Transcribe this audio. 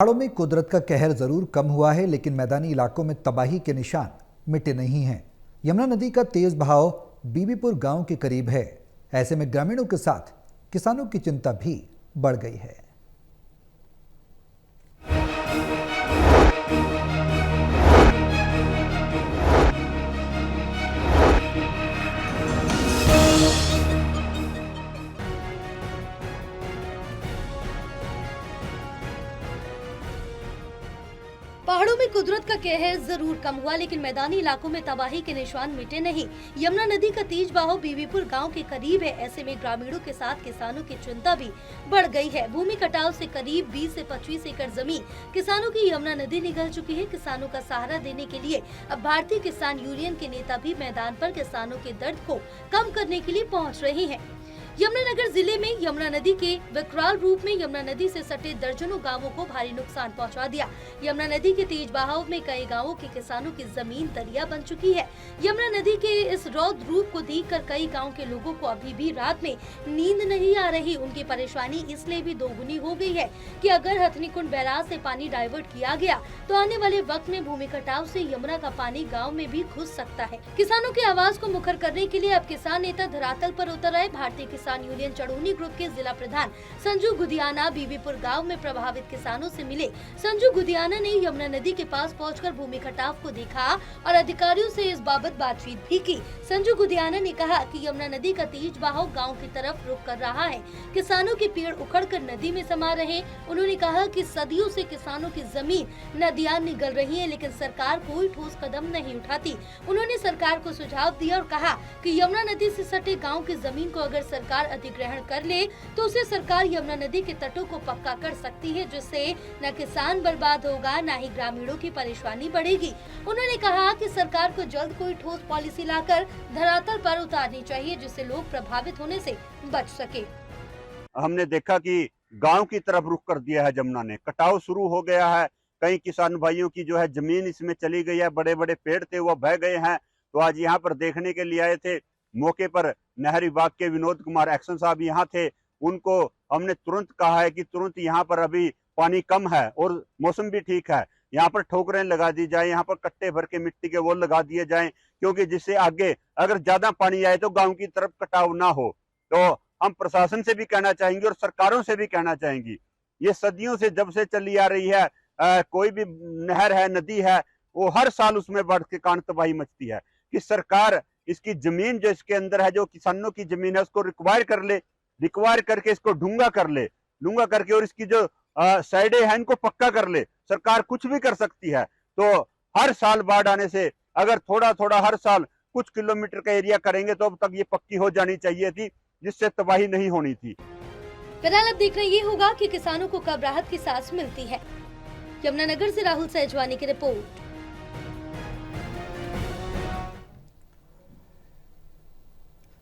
पहाड़ों में कुदरत का कहर जरूर कम हुआ है, लेकिन मैदानी इलाकों में तबाही के निशान मिटे नहीं हैं। यमुना नदी का तेज बहाव बीबीपुर गांव के करीब है। ऐसे में ग्रामीणों के साथ किसानों की चिंता भी बढ़ गई है। पहाड़ों में कुदरत का कहर जरूर कम हुआ, लेकिन मैदानी इलाकों में तबाही के निशान मिटे नहीं। यमुना नदी का तेज बहाव बीबीपुर गांव के करीब है। ऐसे में ग्रामीणों के साथ किसानों की चिंता भी बढ़ गई है। भूमि कटाव से करीब 20 से 25 एकड़ जमीन किसानों की यमुना नदी निगल चुकी है। किसानों का सहारा देने के लिए अब भारतीय किसान यूनियन के नेता भी मैदान पर किसानों के दर्द को कम करने के लिए पहुँच रहे हैं। यमुनानगर जिले में यमुना नदी के विकराल रूप में यमुना नदी से सटे दर्जनों गांवों को भारी नुकसान पहुंचा दिया। यमुना नदी के तेज बहाव में कई गांवों के किसानों की जमीन दरिया बन चुकी है। यमुना नदी के इस रौद्र रूप को देखकर कई गांव के लोगों को अभी भी रात में नींद नहीं आ रही। उनकी परेशानी इसलिए भी दोगुनी हो गई है कि अगर हथनीकुंड बैराज से पानी डाइवर्ट किया गया तो आने वाले वक्त में भूमि कटाव से यमुना का पानी गाँव में भी घुस सकता है। किसानों की आवाज को मुखर करने के लिए अब किसान नेता धरातल पर उतर आए। भारतीय किसान यूनियन चढ़ोनी ग्रुप के जिला प्रधान संजू गुदियाना बीबीपुर गांव में प्रभावित किसानों से मिले। संजू गुदियाना ने यमुना नदी के पास पहुंचकर भूमि कटाव को देखा और अधिकारियों से इस बाबत बातचीत भी की। संजू गुदियाना ने कहा कि यमुना नदी का तेज बहाव गांव की तरफ रुख कर रहा है। किसानों के पेड़ उखड़कर नदी में समा रहे। उन्होंने कहा कि सदियों से किसानों की जमीन नदियां निगल रही है, लेकिन सरकार कोई ठोस कदम नहीं उठाती। उन्होंने सरकार को सुझाव दिया और कहा कि यमुना नदी से सटे गाँव की जमीन को अगर सरकार अधिग्रहण कर ले तो उसे सरकार यमुना नदी के तटों को पक्का कर सकती है, जिससे न किसान बर्बाद होगा न ही ग्रामीणों की परेशानी बढ़ेगी। उन्होंने कहा कि सरकार को जल्द कोई ठोस पॉलिसी लाकर धरातल पर उतारनी चाहिए, जिससे लोग प्रभावित होने से बच सके। हमने देखा कि गांव की तरफ रुख कर दिया है। यमुना ने कटाव शुरू हो गया है। कई किसान भाइयों की जो है जमीन इसमें चली गई है। बड़े बड़े पेड़ थे वो बह गए हैं। तो आज यहाँ पर देखने के लिए आए थे। मौके पर नहर विभाग के विनोद कुमार एक्शन साहब यहाँ थे। उनको हमने तुरंत कहा है कि तुरंत यहाँ पर अभी पानी कम है और मौसम भी ठीक है, यहाँ पर ठोकरें लगा दी जाए, यहाँ पर कट्टे भर के मिट्टी के वो लगा दिए जाएं, क्योंकि जिससे आगे अगर ज्यादा पानी आए तो गांव की तरफ कटाव ना हो। तो हम प्रशासन से भी कहना चाहेंगे और सरकारों से भी कहना चाहेंगे, ये सदियों से जब से चली आ रही है, कोई भी नहर है, नदी है, वो हर साल उसमें बढ़ के कांड तबाही मचती है। कि सरकार इसकी जमीन जो इसके अंदर है, जो किसानों की जमीन है, उसको रिक्वायर कर ले, रिक्वायर करके इसको ढूंगा कर ले, ढूंगा करके और इसकी जो साइडें हैं इनको पक्का कर ले। सरकार कुछ भी कर सकती है। तो हर साल बाढ़ आने से अगर थोड़ा थोड़ा हर साल कुछ किलोमीटर का एरिया करेंगे तो अब तक ये पक्की हो जानी चाहिए थी, जिससे तबाही नहीं होनी थी। फिलहाल अब देखना ये होगा कि किसानों को कब राहत की सांस मिलती है। यमुनानगर से राहुल सहजवानी की रिपोर्ट।